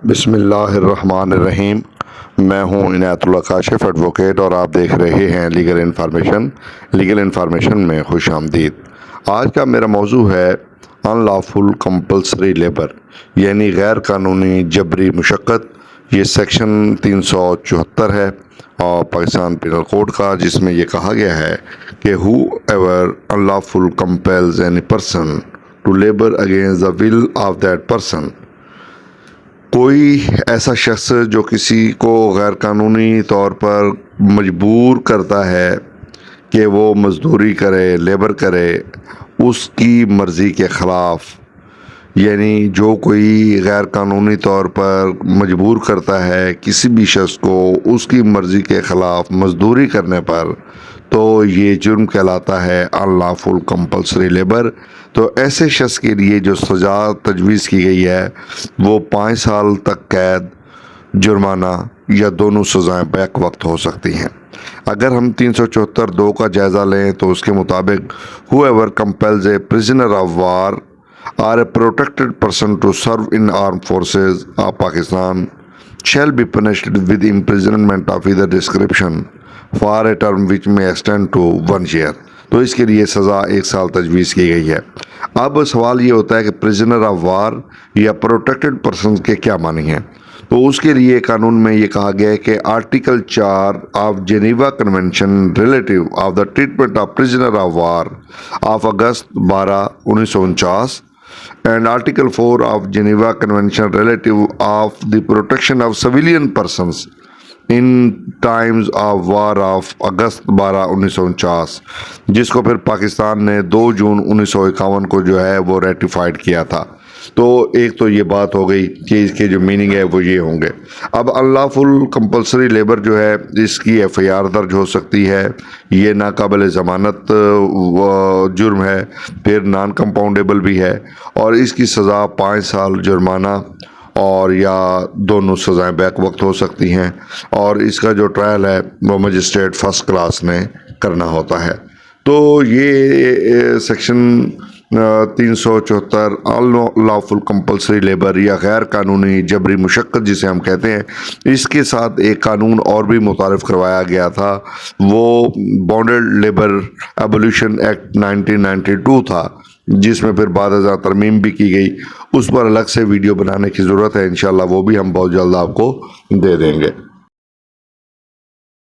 بسم اللہ الرحمن الرحیم۔ میں ہوں عنایت اللہ کاشف ایڈوکیٹ اور آپ دیکھ رہے ہیں لیگل انفارمیشن میں خوش آمدید۔ آج کا میرا موضوع ہے ان لافل کمپلسری لیبر یعنی غیر قانونی جبری مشقت۔ یہ سیکشن 374 ہے اور پاکستان پینل کوڈ کا، جس میں یہ کہا گیا ہے کہ whoever unlawfully compels any person to labour against the will of that person, کوئی ایسا شخص جو کسی کو غیر قانونی طور پر مجبور کرتا ہے کہ وہ مزدوری کرے، لیبر کرے اس کی مرضی کے خلاف، یعنی جو کوئی غیر قانونی طور پر مجبور کرتا ہے کسی بھی شخص کو اس کی مرضی کے خلاف مزدوری کرنے پر، تو یہ جرم کہلاتا ہے ان لافل کمپلسری لیبر۔ تو ایسے شخص کے لیے جو سزا تجویز کی گئی ہے وہ 5 سال تک قید، جرمانہ یا دونوں سزائیں بیک وقت ہو سکتی ہیں۔ اگر ہم 374(2) کا جائزہ لیں تو اس کے مطابق whoever compels a prisoner of war or a protected person to serve in armed forces of Pakistan shall be punished with imprisonment of either description for a term which may extend to 1 year۔ تو اس کے لیے سزا 1 سال تجویز کی گئی ہے۔ اب سوال یہ ہوتا ہے کہ پریزنر آف وار یا پروٹیکٹڈ پرسن کے کیا معنی ہیں؟ تو اس کے لیے قانون میں یہ کہا گیا ہے کہ article 4 of Geneva convention relative of the treatment of prisoner of war of August 12، 1949 and Article 4 of Geneva Convention relative of the protection of civilian persons in times of war of اگست 12، 1949، جس کو پھر پاکستان نے 2 جون 1951 کو جو ہے وہ ratified کیا تھا۔ تو ایک تو یہ بات ہو گئی کہ اس کے جو میننگ ہے وہ یہ ہوں گے۔ اب ان لافل کمپلسری لیبر جو ہے اس کی FIR درج ہو سکتی ہے، یہ ناقابل ضمانت جرم ہے، پھر نان کمپاؤنڈیبل بھی ہے، اور اس کی سزا 5 سال جرمانہ اور یا دونوں سزائیں بیک وقت ہو سکتی ہیں، اور اس کا جو ٹرائل ہے وہ مجسٹریٹ فرسٹ کلاس نے کرنا ہوتا ہے۔ تو یہ سیکشن 374 ان لافل کمپلسری لیبر یا غیر قانونی جبری مشقت جسے ہم کہتے ہیں، اس کے ساتھ ایک قانون اور بھی متعارف کروایا گیا تھا، وہ بانڈڈ لیبر ایبولیشن ایکٹ 1992 تھا، جس میں پھر بعد ازاں ترمیم بھی کی گئی۔ اس پر الگ سے ویڈیو بنانے کی ضرورت ہے، انشاءاللہ وہ بھی ہم بہت جلد آپ کو دے دیں گے۔